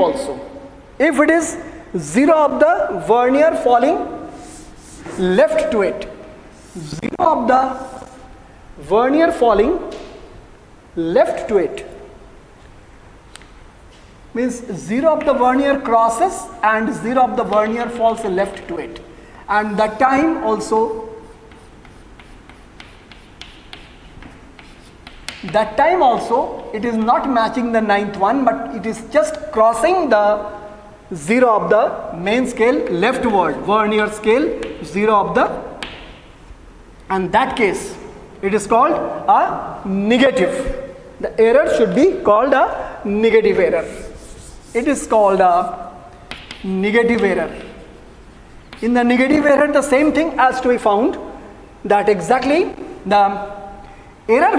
also. If it is 0 of the vernier falling left to it, 0 of the vernier falling left to it means 0 of the vernier crosses and 0 of the vernier falls left to it, and the time also, it is not matching the ninth one, but it is just crossing the 0 of the main scale leftward, vernier scale 0 of the, and that case it is called a negative. The error should be called a negative error. It is called a negative error. In the negative error, the same thing has to be found, that exactly the error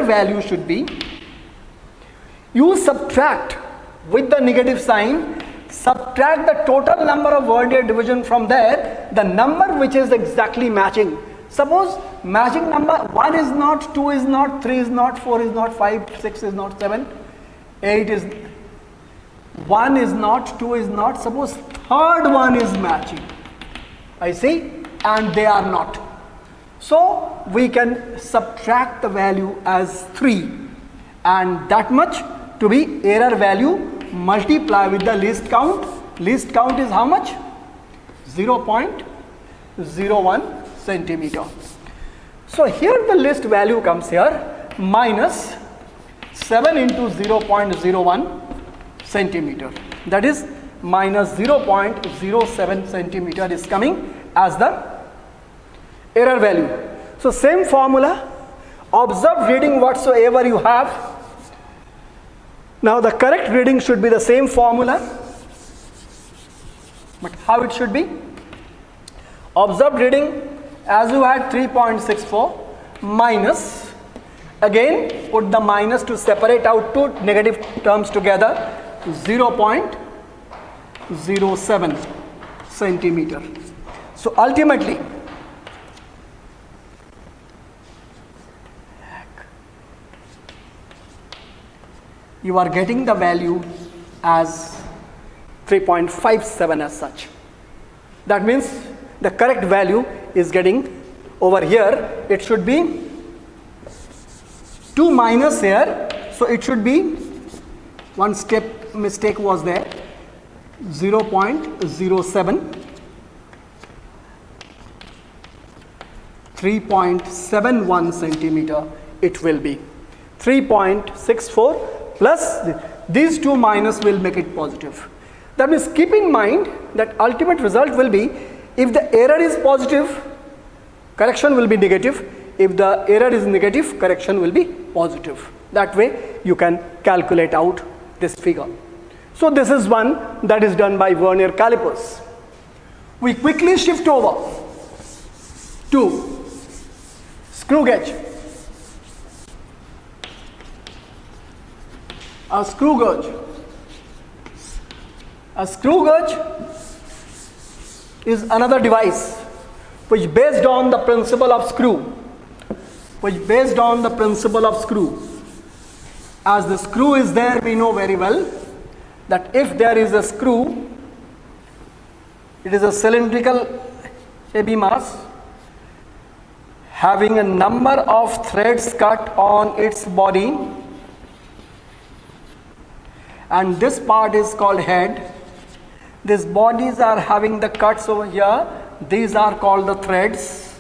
value should be, you subtract with the negative sign, subtract the total number of vernier division from there, the number which is exactly matching. Suppose matching number 1 is not, 2 is not, 3 is not, 4 is not, 5, 6 is not, 7, 8 is, 1 is not, 2 is not, suppose third one is matching, I see, and they are not. So we can subtract the value as 3, and that much to be error value, multiply with the least count. Least count is how much? 0.01 centimeter. So here the least value comes here, minus 7 into 0.01 centimeter. That is minus 0.07 centimeter is coming as the error value. So same formula, observed reading whatsoever you have. Now the correct reading should be the same formula, but how it should be? Observed reading as you had 3.64 minus, again put the minus to separate out two negative terms together, 0.07 centimeter. So ultimately you are getting the value as 3.57 as such. That means the correct value is getting over here, it should be 2 minus here, so it should be, one step mistake was there, 0.07, 3.71 centimeter it will be. 3.64 plus these 2 minus will make it positive. That means keep in mind that ultimate result will be, if the error is positive, correction will be negative. If the error is negative, correction will be positive. That way you can calculate out this figure. So this is one that is done by vernier calipers. We quickly shift over to screw gauge. A screw gauge. A screw gauge is another device which based on the principle of screw, as the screw is there, we know very well that if there is a screw, it is a cylindrical heavy mass having a number of threads cut on its body, and this part is called head. These bodies are having the cuts over here, these are called the threads,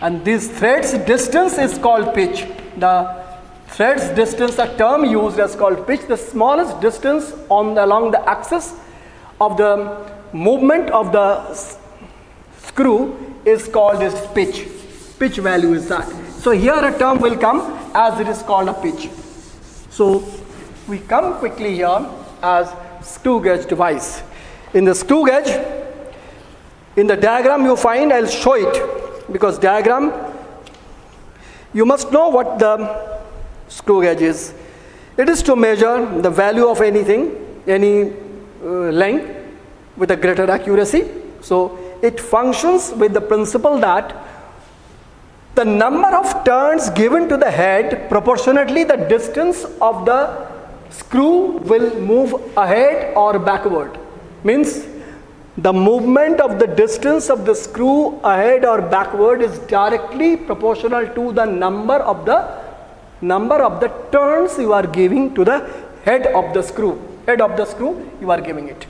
and this threads distance is called pitch. The threads distance, a term used as called pitch. The smallest distance along the axis of the movement of the screw is called as pitch. Pitch value is that. So here a term will come as it is called a pitch. So we come quickly here as screw gauge device. In the screw gauge, in the diagram you find, I'll show it, because diagram, you must know what the screw gauge is. It is to measure the value of anything, any length with a greater accuracy. So it functions with the principle that the number of turns given to the head proportionately the distance of the screw will move ahead or backward. Means the movement of the distance of the screw ahead or backward is directly proportional to the number of the turns you are giving to the head of the screw. Head of the screw you are giving it.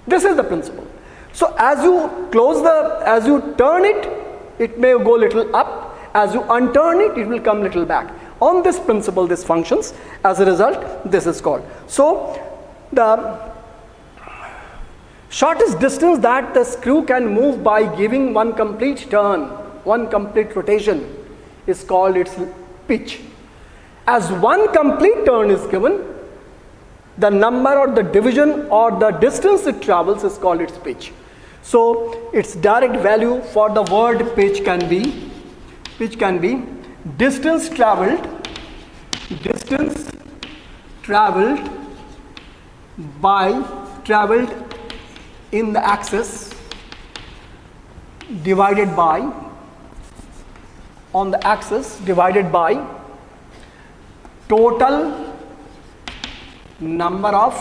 This is the principle. So as you turn it, it may go little up. As you unturn it, it will come little back. On this principle, this functions. As a result, this is called. So the shortest distance that the screw can move by giving one complete turn, one complete rotation, is called its pitch. As one complete turn is given, the number or the division or the distance it travels is called its pitch. So its direct value for the word pitch can be distance traveled in the axis divided by total number of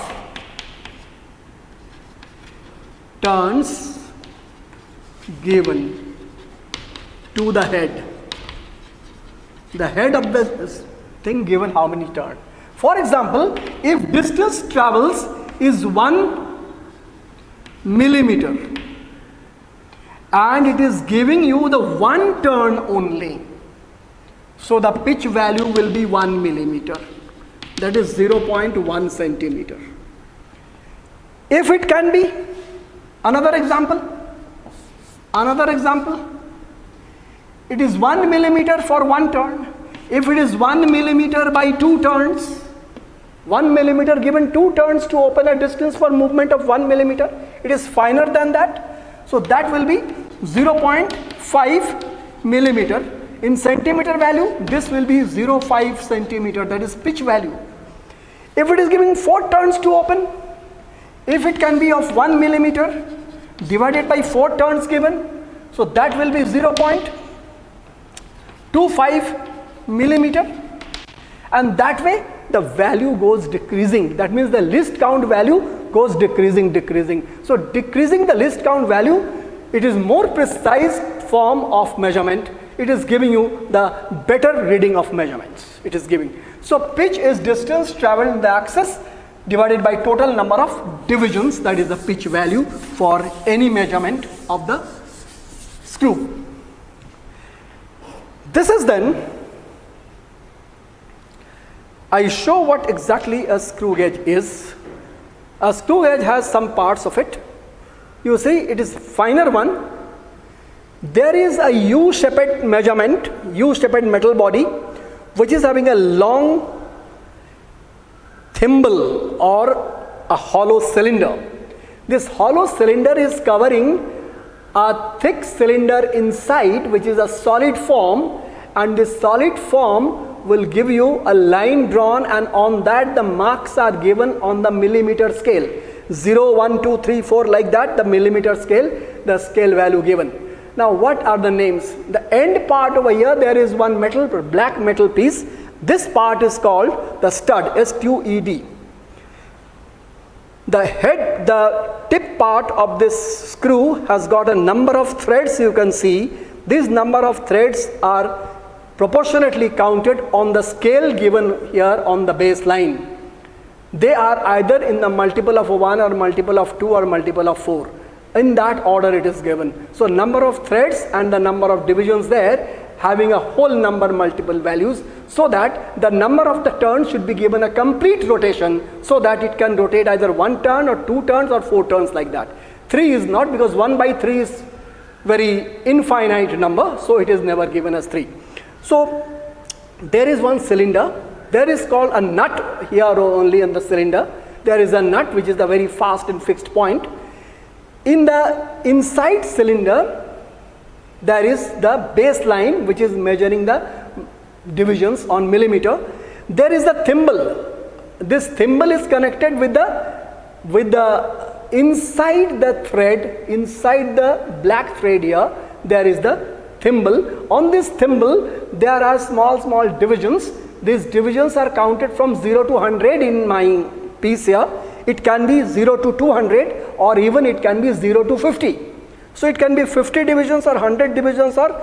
turns given to the head. The head of the thing given how many turns. For example, if distance travels is 1 millimeter and it is giving you the one turn only, so the pitch value will be 1 millimeter, that is 0.1 centimeter. If it can be, another example, it is 1 millimeter for one turn. If it is 1 millimeter by 2 turns, 1 millimeter given 2 turns to open a distance for movement of 1 millimeter, it is finer than that. So that will be 0.5 millimeter. In centimeter value, this will be 0.5 centimeter, that is pitch value. If it is giving 4 turns to open, if it can be of 1 millimeter divided by 4 turns given, so that will be 0.25 millimeter, and that way the value goes decreasing. That means the least count value goes decreasing. So decreasing the least count value, it is more precise form of measurement. It is giving you the better reading of measurements. It is giving. So pitch is distance traveled in the axis divided by total number of divisions, that is the pitch value for any measurement of the screw. This is then, I show what exactly a screw gauge is. A screw gauge has some parts of it. You see, it is finer one. There is a U-shaped measurement, U-shaped metal body, which is having a long thimble or a hollow cylinder. This hollow cylinder is covering a thick cylinder inside, which is a solid form, and this solid form will give you a line drawn, and on that the marks are given on the millimeter scale. 0, 1, 2, 3, 4, like that, the millimeter scale, the scale value given. Now what are the names? The end part over here, there is one metal, black metal piece. This part is called the stud, S-T-U-E-D. The head, the tip part of this screw has got a number of threads, you can see. These number of threads are proportionately counted on the scale given here on the baseline. They are either in the multiple of 1 or multiple of 2 or multiple of 4. In that order it is given. So number of threads and the number of divisions there having a whole number multiple values, so that the number of the turns should be given a complete rotation, so that it can rotate either 1 turn or 2 turns or 4 turns, like that. 3 is not, because 1 by 3 is very infinite number, so it is never given as 3. So there is one cylinder, there is called a nut here only in the cylinder. There is a nut which is the very fast and fixed point. In the inside cylinder, there is the baseline which is measuring the divisions on millimeter. There is the thimble. This thimble is connected with the inside the thread, inside the black thread here, there is the thimble. On this thimble, there are small divisions these divisions are counted from 0 to 100 in my piece here. It can be 0 to 200 or even it can be 0 to 50. So it can be 50 divisions or 100 divisions, or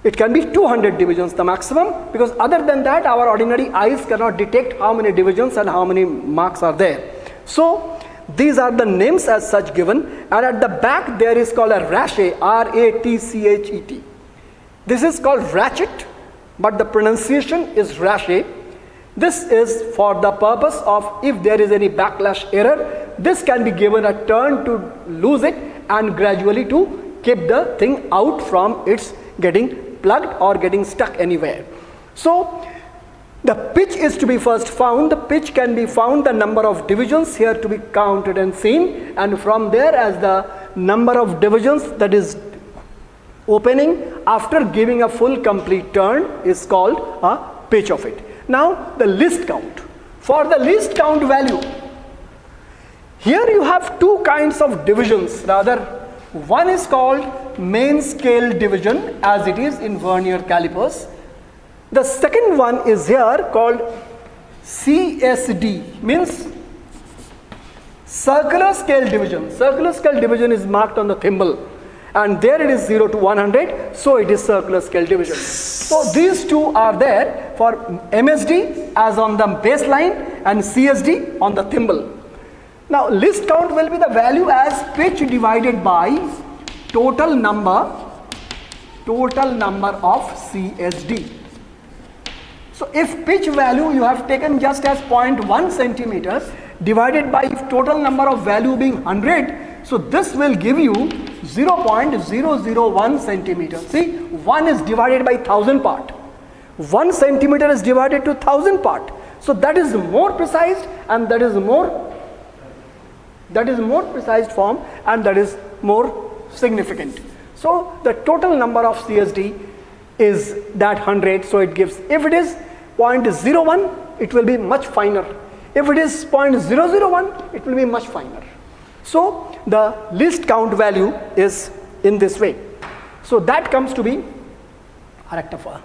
it can be 200 divisions the maximum, because other than that our ordinary eyes cannot detect how many divisions and how many marks are there. So these are the names as such given, and at the back there is called a ratchet, R-A-T-C-H-E-T. This is called ratchet, but the pronunciation is ratchet. This is for the purpose of if there is any backlash error, this can be given a turn to lose it and gradually to keep the thing out from its getting plugged or getting stuck anywhere. So the pitch is to be first found. The pitch can be found, the number of divisions here to be counted and seen, and from there as the number of divisions that is opening after giving a full complete turn is called a pitch of it. Now the least count. For the least count value, here you have two kinds of divisions. Rather, one is called main scale division as it is in vernier calipers. The second one is here called CSD, means circular scale division. Circular scale division is marked on the thimble, and there it is 0 to 100, so it is circular scale division. So these two are there for MSD as on the baseline and CSD on the thimble. Now least count will be the value as pitch divided by total number of CSD. So if pitch value you have taken just as 0.1 centimeters divided by total number of value being 100, so this will give you 0.001 centimeter. See, 1 is divided by 1000 part. 1 centimeter is divided to 1000 part. So that is more precise, and that is more precise form, and that is more significant. So the total number of CSD is that 100, so it gives, if it is 0.01, it will be much finer. If it is 0.001, it will be much finer. So the least count value is in this way. So that comes to be a rectifier.